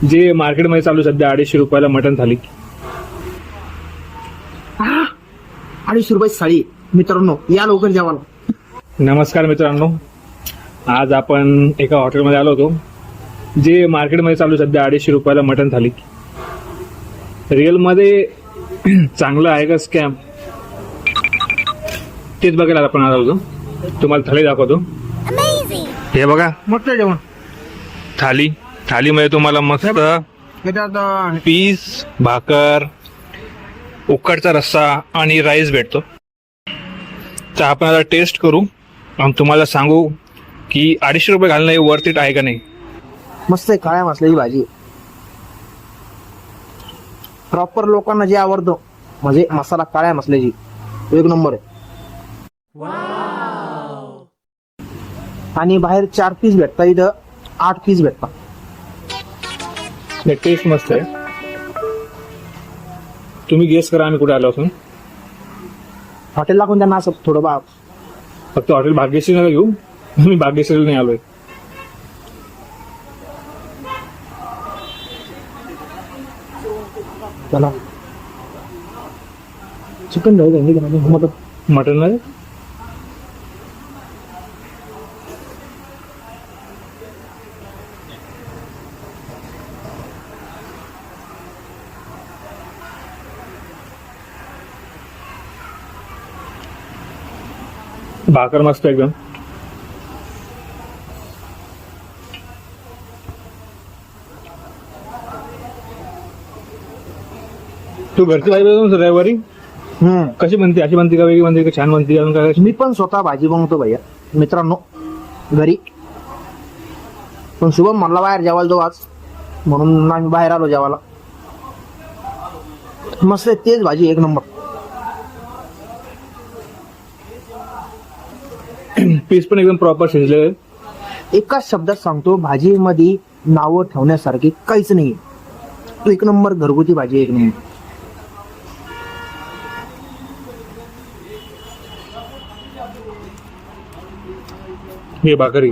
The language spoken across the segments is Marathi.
जे मार्केटमध्ये चालू सध्या 250 रुपयाला मटण थाली. 250 रुपये थाळी. मित्रांनो या लवकर जेवायला. नमस्कार मित्रांनो, आज आपण एका हॉटेलमध्ये आलो होतो जे मार्केटमध्ये चालू सध्या 250 रुपयाला मटण थाली. रिअलमध्ये चांगलं आहे का स्कॅम तेच बघायला आपण आलो होतो. तुम्हाला थाली दाखवतो. हे बघा मस्त जेवण. थालीमध्ये तुम्हाला मस्त त्याच्यात पीस, भाकर, उकडचा रस्सा आणि राईस भेटतो. तर आपण आता टेस्ट करू आणि तुम्हाला सांगू की 250 रुपये घालणं हे वर्थ इट आहे का नाही. मस्त आहे. काळ्या मसाल्याची भाजी. प्रॉपर लोकांना जे आवडतो म्हणजे मसाला काळ्या मसाल्याची एक नंबर आहे. आणि बाहेर 4 पीस भेटतात, इथं 8 पीस भेटतात. टेस्ट मस्त आहे. तुम्ही गेस करा आम्ही कुठे आलो असून. हॉटेलला कोण त्यांना असं थोडं फक्त हॉटेल भाग्यश्री नका घेऊ, मी भाग्यश्रीला नाही आलोय. चला चिकन मटन मटन नाही भाकर मस्त एकदम. तू घरची भाजी बनवतो रविवारी कशी बनते? अशी बनते का वेगळी बनते का छान बनते अजून काय? मी पण स्वतः भाजी बनवतो भैया मित्रांनो घरी. पण शुभम म्हणला बाहेर जेवायला जाऊ आज, म्हणून आम्ही बाहेर आलो जेवायला. मस्त आहे. तेच भाजी एक नंबर. पीस पण एकदम प्रॉपर शिजले. एकाच शब्दात सांगतो, भाजीमध्ये नावं ठेवण्यासारखी काहीच नाही. एक नंबर घरगुती भाजी एक नंबर. हे भाकरी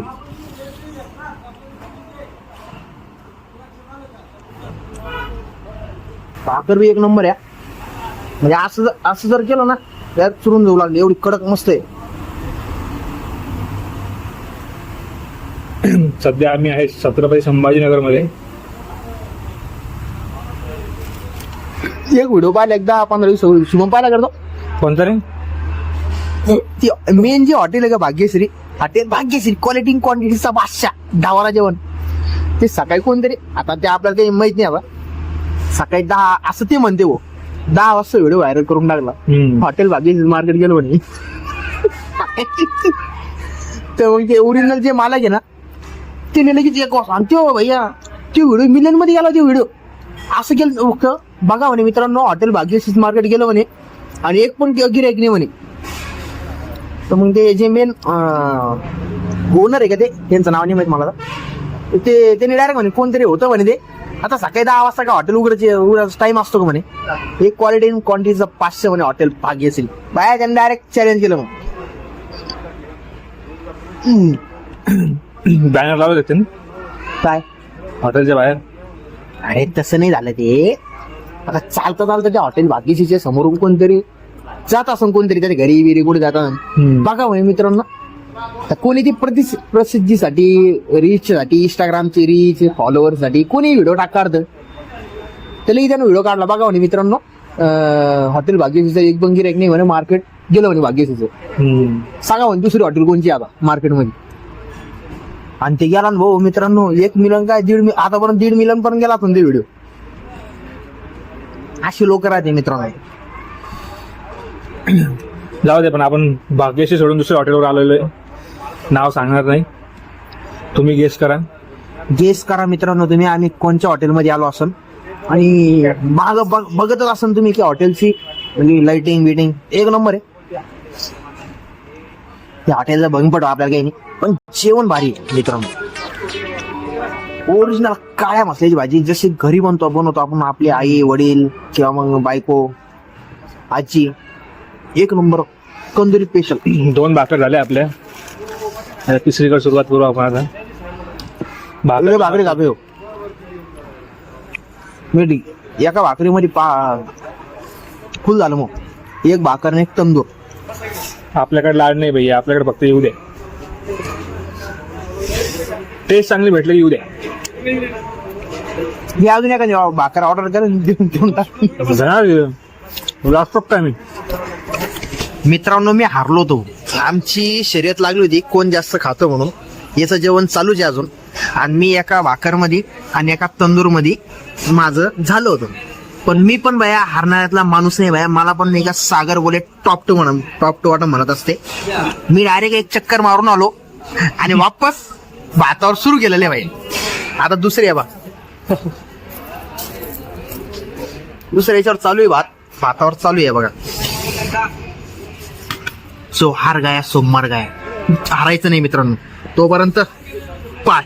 भाकर बी एक नंबर आहे. म्हणजे असं जर केलं ना त्यात चुरून जाऊ लागले, एवढी कडक मस्त आहे. सध्या आम्ही आहे छत्रपती संभाजीनगर मध्ये. एक व्हिडिओ पाहिला एकदा 15 दिवस शुभम पाहिला करतो. कोणता रे? ती मेन जी हॉटेल आहे का भाग्यश्री, हॉटेल भाग्यश्री क्वालिटी क्वांटिटीचा बादशाह डावाला जेवण. ते सकाळी कोणतरी, आता ते आपल्याला काही माहित नाही. आता सकाळी 10 असं ते म्हणते हो, 10 वाजता व्हिडिओ व्हायरल करून टाकला. हॉटेल भाग्यश्री मार्केट गेलो म्हणे. तर मग ते ओरिजिनल जे मालक आहे ना ते लगेच एक वाजता आणि तो भैया ते व्हिडिओ मिलियन मध्ये गेला. ते व्हिडिओ असं केलं बघा म्हणे मित्रांनो, हॉटेल भाग्यश्री मार्केट गेलं म्हणे आणि एक पण गिऱ्हाईक नाही म्हणे. तर मग ते जे मेन ओनर आहे का ते, त्यांचं नाव नाही माहित मला. ते त्यांनी डायरेक्ट म्हणे कोणतरी होतं म्हणे ते, आता सकाळी 10 वाजता का हॉटेल उघडायचा टाइम असतो का म्हणे. एक क्वालिटी इन क्वांटिटीचा 500 म्हणे हॉटेल भाग्यश्री. बाया त्यांनी डायरेक्ट चॅलेंज केलं. मग बॅनर लावले होते ना काय हॉटेलच्या बाहेर. अरे तसं नाही झालं ते. आता चालता त्या हॉटेल भाग्यश्रीच्या समोरून कोणतरी जात असं, कोणतरी त्याच्या घरी बिरी कुठे जातात बघा म्हणे मित्रांनो. तर कोणी ती प्रसिद्धीसाठी, रीचसाठी, इंस्टाग्रामची रीच, फॉलोअरसाठी कोणी व्हिडिओ काढतं. त्याला त्यानं व्हिडिओ काढला बघा म्हणे मित्रांनो, हॉटेल भाग्यश्रीचं एक पण गिऱ्हाईक नाही म्हणे, मार्केट गेलं म्हणे भाग्यश्रीचं. सांगा म्हणे दुसरी हॉटेल कोणची आता मार्केटमध्ये. आणि ते गेला ना भाऊ मित्रांनो, 1 मिलियन काय आतापर्यंत 1.5 मिलियन पर्यंत गेला पण ते व्हिडिओ. अशी लोक राहते मित्रांनो. जाऊ दे, पण आपण भाग्यश्री सोडून दुसऱ्या हॉटेलवर आलेलो आहे. नाव सांगणार नाही, तुम्ही गेस करा. गेस करा मित्रांनो तुम्ही आम्ही कोणत्या हॉटेलमध्ये आलो असेल. आणि माग बघतच असेल तुम्ही की हॉटेलची म्हणजे लाइटिंग बिटिंग एक नंबर आहे. त्या हॉटेलचा बघून पडतो आपल्याला काही नाही, पण जेवण भारी मित्रांनो. ओरिजिनल काळ्या मसाल्याची भाजी जशी घरी बनवतो आपण, आपली आई वडील किंवा मग बायको आजी. एक नंबर कंदुरी स्पेशल. 2 भाकर झाल्या आपल्या. तिसरीकडे सुरुवात करू आपण आता. भाकरी दाबे हो. मी एका भाकरीमध्ये फुल झालं मग. एक भाकर आणि एक तंदूर. आपल्याकडे लाड नाही भैया, आपल्याकडे फक्त येऊ दे. टेस्ट चांगली भेटले येऊ दे. मी अजून एखादी भाकर ऑर्डर करेन, देऊन टाक. लास्ट काय मी मित्रांनो मी हारलो होतो. आमची शर्यत लागली होती कोण जास्त खातं म्हणून. याचं जेवण चालूच आहे अजून. आणि मी एका भाकरमध्ये आणि एका तंदूरमध्ये माझं झालं होतं. पण मी पण भया हारणाऱ्यातला माणूस नाही भया. मला पण नाही का सागर बोले टॉप टू वाटत म्हणत असते. मी डायरेक्ट एक चक्कर मारून आलो आणि वापस भातावर सुरू केलेले भाई. आता दुसरी आहे बा, दुसऱ्या याच्यावर चालू आहे भातावर चालू आहे बघा. सो हार गाया सोमवार गाया. हारायचं नाही मित्रांनो तोपर्यंत पाय.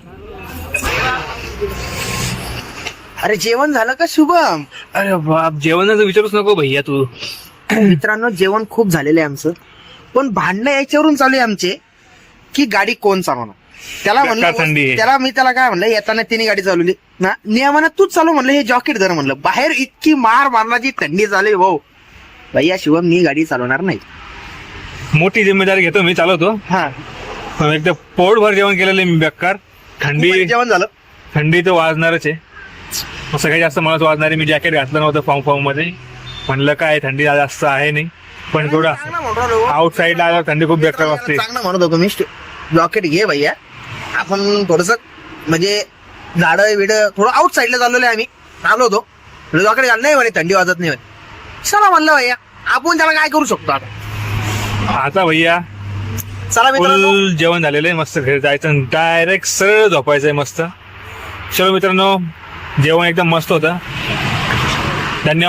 अरे जेवण झालं का शुभम? अरे बाप, जेवणाचं विचारूच नको भैया तू. मित्रांनो जेवण खूप झालेलं आहे आमचं. पण भांडणं याच्यावरून चालू आहे आमचे की गाडी कोण चालवणार. त्याला बेकार थंडी आहे. म्हणलं मी त्याला काय म्हणलं, येताना तिने गाडी चालवली ना, नियमानं तूच चालू म्हणलं. हे जॉकेट धर म्हणलं. बाहेर इतकी मार मारण्याची थंडी झाली भाऊ. भैया शिवम मी गाडी चालवणार नाही. मोठी जिम्मेदारी घेतो मी, चालवतो. हा पण एकदा पोटभर जेवण केलेलं आहे मी बेकार. थंडी जेवण झालं. थंडी तर वाजणारच आहे. मग सगळ्यात जास्त मलाच वाजणार आहे. मी जॅकेट घातलं नव्हतं फॉर्म मध्ये. म्हणलं काय थंडी जास्त आहे नाही, पण थोडा आउट साईडला आल्यावर थंडी खूप बेकार वाजते. चांगलं म्हणत होतो मी जॉकेट घे भैया. आपण थोडस म्हणजे झाडं विड थोडं आउट साईडला चाललेलं आहे. आम्ही आलो होतो जॉकेट घाल नाही म्हणे थंडी वाजत नाही म्हणे. चला म्हणलं भैया आपण त्याला काय करू शकतो आता भैया चला मित्रांनो. फुल जेवण झालेलं आहे. मस्त घरी जायचं डायरेक्ट सरळ झोपायचंय मस्त. चलो मित्रांनो, जेवण एकदम मस्त होतं. धन्यवाद.